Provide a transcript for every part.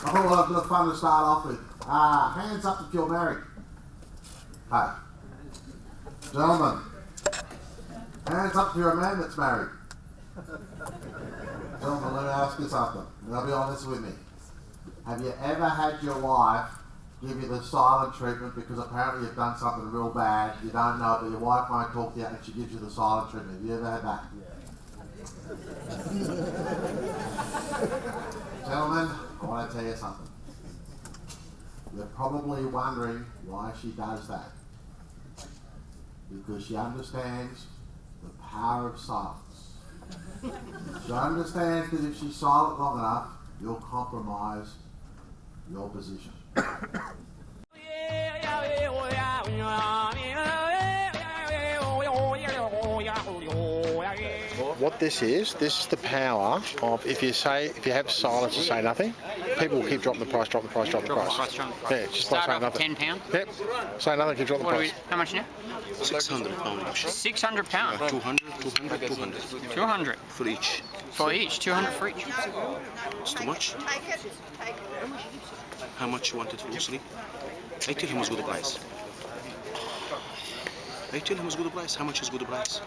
I thought we'll have a bit of fun to start off with. Hands up if you're married. Hey. Gentlemen. Hands up if you're a man that's married. Gentlemen, let me ask you something. Now be honest with me. Have you ever had your wife give you the silent treatment because apparently you've done something real bad, you don't know it, but your wife won't talk to you and she gives you the silent treatment? Have you ever had that? Gentlemen, I want to tell you something. You're probably wondering why she does that. Because she understands the power of silence. She understands that if she's silent long enough, you'll compromise your position. What this is the power of if you have silence and say nothing, people will keep dropping the price. Yeah, just start by saying off nothing. £10. Yep. Say nothing, you drop the price. How much now? £600. £600. 200. 200 For each. for each. 200 for each. It's too much. How much you want it for loosely? I tell him it's good price. How much is good price?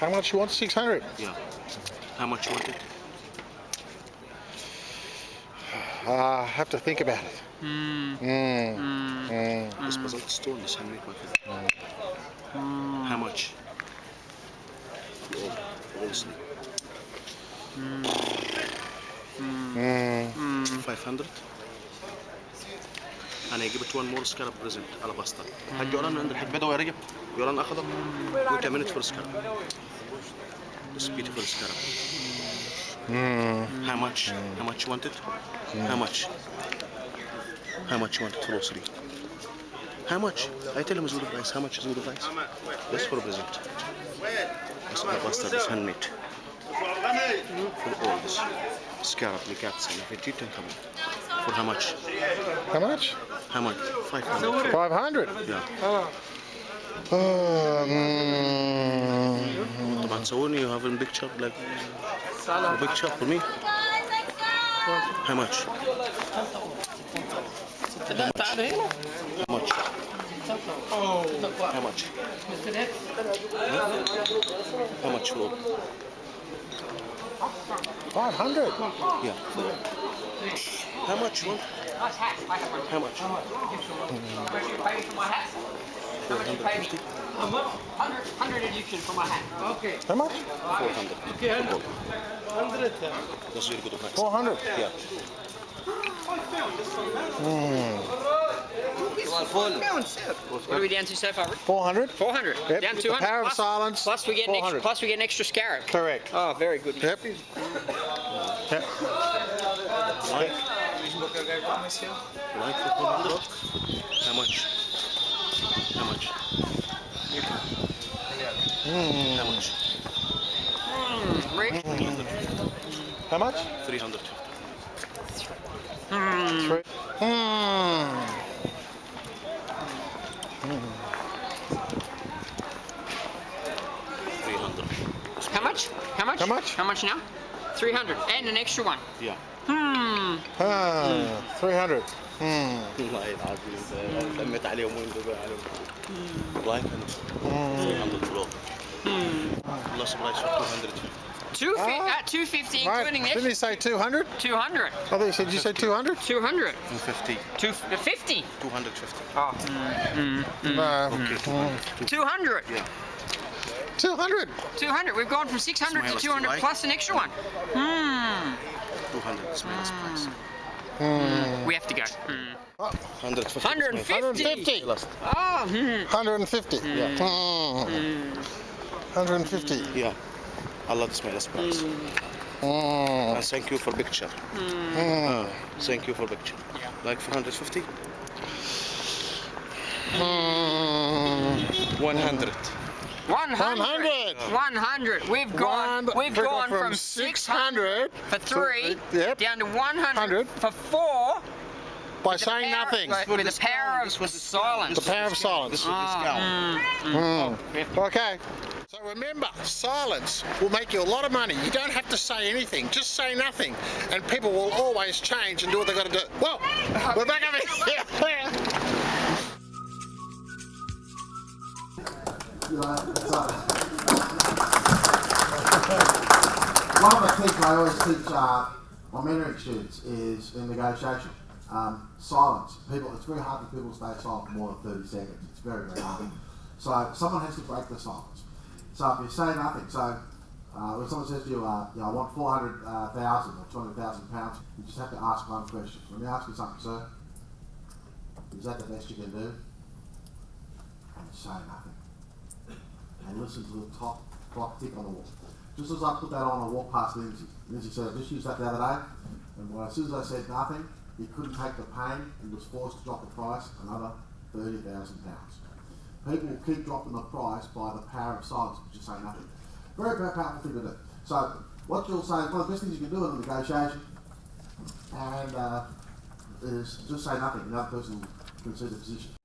How much you want? 600. Yeah. How much you want it? I have to think about it. This puzzle stone, this handmade my How much? Loosely. 500. انا جبت one more scarab present على بسطة. حاج يوران عند الحاج بدوي يا رجب. يوران اخضر. Wait a minute for scarab. This beautiful scarab. How much? How much you want it? How much? How much you want it for grocery? How much? I tell him it's good price. How much is good price? This for present. This is bastard. This handmade. For all this. Scarab, the cats, and if it for how much? How much? How much? 500. 500. Yeah. طبعا صورني you have a picture like a picture for me. How much? How much? How much? How much for? 500. Yeah. How much you want? How much? 450. 100 Egyptian for my hat. Okay. How much? 400. Okay, 100. That's very good price. 400. Yeah. What are we down to so far? 400. 400. Yep. Down The 200. power of silence. Plus we get an extra. 400. Plus we get an extra scarab. Correct. Oh, very good. Yep. Yep. Like for 400. How much? How much? How much? Rick. How much? 300. 3. How much? How much? How much? How much now? 300 and an extra one. Yeah. 300. والله العظيم لميت عليهم وين دول عليهم. والله كانوا 300 فلوق. الله سبحانه 200. 250, Right. including the Didn't he extra. say 200? 200. I thought you said, did you say 200? 200. 50. 250. 250. Oh. No. 200. Yeah. 200. 200. We've gone from 600 to Smile, 200 right? plus an extra one. 200 is minus price. We have to go. 150. 150. 150. Oh. 150. Yeah. 150. Yeah. Allah is my last price. And thank you for picture. Thank you for picture. Like 450? 100. 100. 100. We've gone from 600 for 3 Yep. down to 100 100. for 4 By saying nothing. with the power of silence. The power of silence. This was discount. Okay. So remember, silence will make you a lot of money. You don't have to say anything, just say nothing. And people will always change and do what they've got to do. Well, we're back over here. You know, one of the things I always teach my mentoring students is in negotiation. Silence. It's very hard for people to stay silent for more than 30 seconds. It's very, very hard. So someone has to break the silence. So if you say nothing, when someone says to you, I want 400,000 or 200,000 pounds, you just have to ask one question. Let me ask you something, sir. Is that the best you can do? And say nothing. And listen to the clock tick on the wall. Just as I put that on, I walked past Lindsay. Lindsay said, I just used that the other day, and as soon as I said nothing, he couldn't take the pain and was forced to drop the price another £30,000. People will keep dropping the price by the power of silence, but just say nothing. Very, very powerful thing to do. So what you'll say, one of the best things you can do in a negotiation and is just say nothing. Another person will consider the position.